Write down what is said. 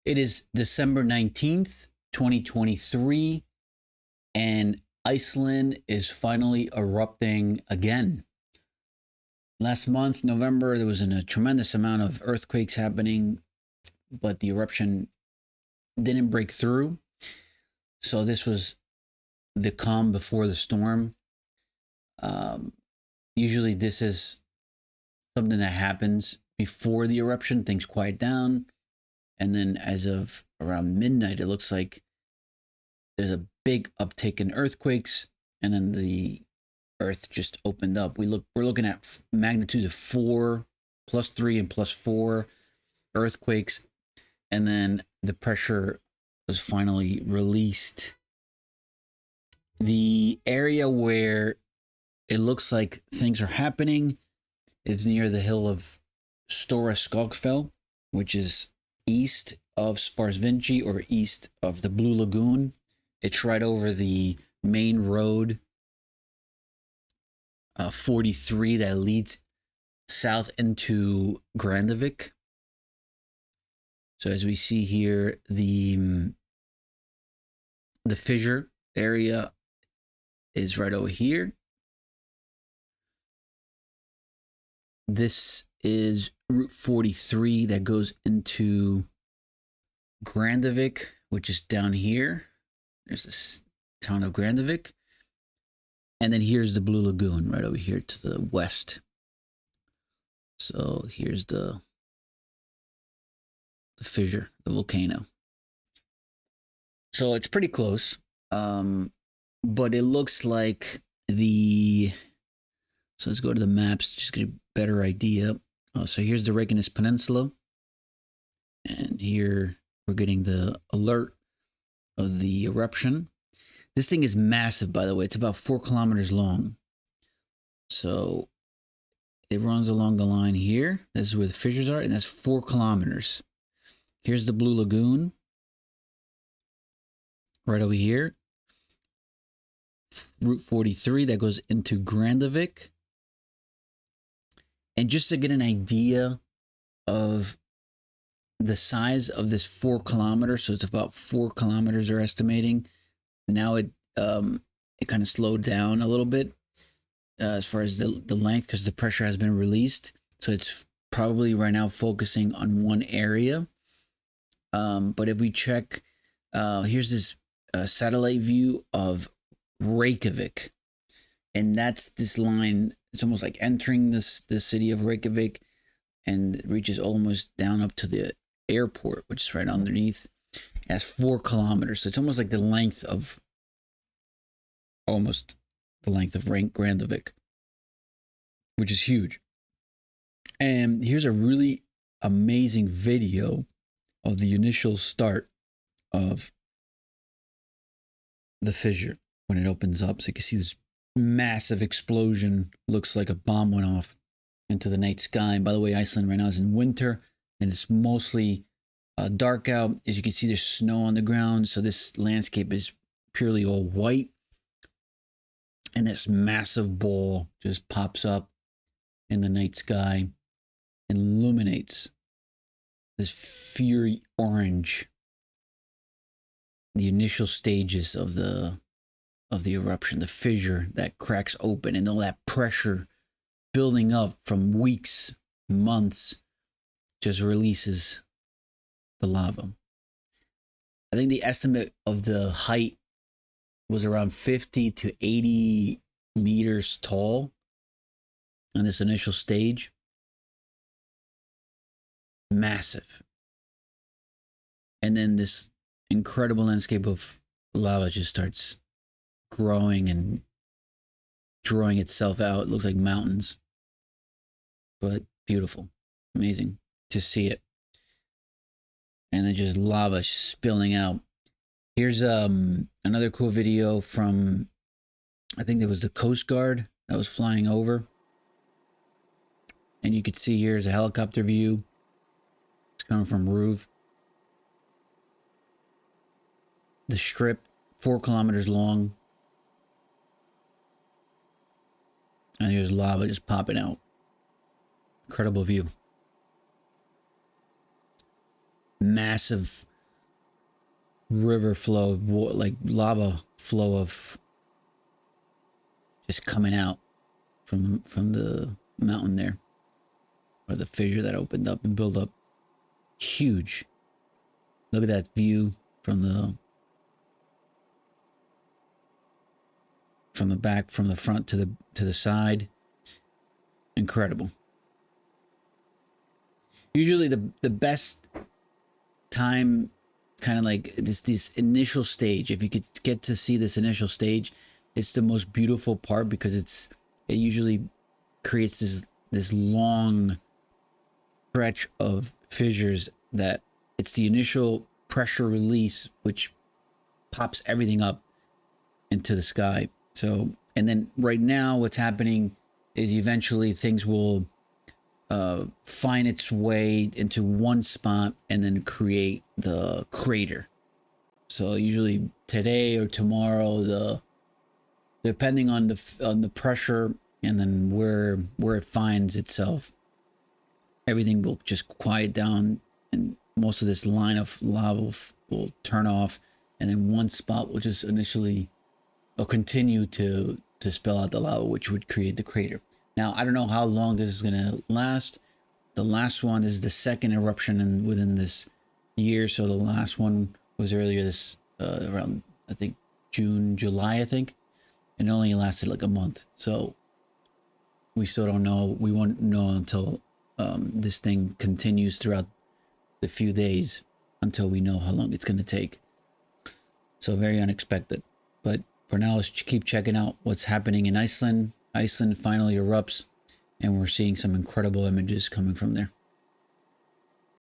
It is December 19th, 2023, and Iceland is finally erupting again. Last month, November, there was a tremendous amount of earthquakes happening, but the eruption didn't break through. So this was the calm before the storm. Usually this is something that happens before the eruption. Things quiet down. And then as of around midnight, it looks like there's a big uptick in earthquakes. And then the earth just opened up. We're looking at magnitudes of 4, +3 and +4 earthquakes. And then the pressure was finally released. The area where it looks like things are happening is near the hill of Stora Skogfell, which is east of Svarsvinci or east of the Blue Lagoon. It's right over the main road 43 that leads south into Grindavik. So as we see here, the fissure area is right over here. This is Route 43 that goes into Grindavik, which is down here. There's this town of Grindavik. And then here's the Blue Lagoon right over here to the west. So here's the fissure, the volcano. So it's pretty close. But it looks like so let's go to the maps, just get a better idea. So here's the Reykjanes Peninsula. And here we're getting the alert of the eruption. This thing is massive, by the way. It's about 4 kilometers long. So it runs along the line here. This is where the fissures are, and that's 4 kilometers. Here's the Blue Lagoon. Right over here. Route 43 that goes into Grindavik. And just to get an idea of the size of this 4 kilometers, so it's about 4 kilometers they're estimating. Now it kind of slowed down a little bit as far as the length, because the pressure has been released. So it's probably right now focusing on one area. But if we check, here's this satellite view of Reykjavik, and that's this line. It's almost like entering the city of Reykjavik, and it reaches almost down up to the airport, which is right underneath. It has 4 kilometers, so it's almost like the length of Grindavik, which is huge. And here's a really amazing video of the initial start of the fissure when it opens up. So you can see this massive explosion. Looks like a bomb went off into the night sky. And by the way, Iceland right now is in winter, and it's mostly dark out. As you can see, there's snow on the ground. So this landscape is purely all white. And this massive ball just pops up in the night sky and illuminates this fury orange, the initial stages of the eruption, the fissure that cracks open, and all that pressure building up from weeks, months, just releases the lava. I think the estimate of the height was around 50 to 80 meters tall on this initial stage. Massive. And then this incredible landscape of lava just starts growing and drawing itself out. It looks like mountains, but beautiful, amazing to see it. And then just lava spilling out. Here's another cool video from, I think there was the Coast Guard that was flying over. And you could see here's a helicopter view. It's coming from RUV. The strip, 4 kilometers long. And there's lava just popping out. Incredible view. Massive river flow, like lava flow of just coming out from the mountain there, or the fissure that opened up and built up. Huge. Look at that view from the back, from the front to the side. Incredible. Usually the best time, kind of like this initial stage, if you could get to see this initial stage, it's the most beautiful part, because it usually creates this long stretch of fissures that it's the initial pressure release which pops everything up into the sky. So, and then right now what's happening is eventually things will find its way into one spot and then create the crater. So usually today or tomorrow, depending on the pressure and then where it finds itself, everything will just quiet down, and most of this line of lava will turn off, and then one spot will just initially continue to spill out the lava, which would create the crater. Now, I don't know how long this is going to last. The last one is the second eruption within this year. So the last one was earlier this, around, I think, June, July, I think. And it only lasted like a month. So we still don't know. We won't know until this thing continues throughout the few days, until we know how long it's going to take. So very unexpected. But for now, let's keep checking out what's happening in Iceland. Iceland finally erupts, and we're seeing some incredible images coming from there.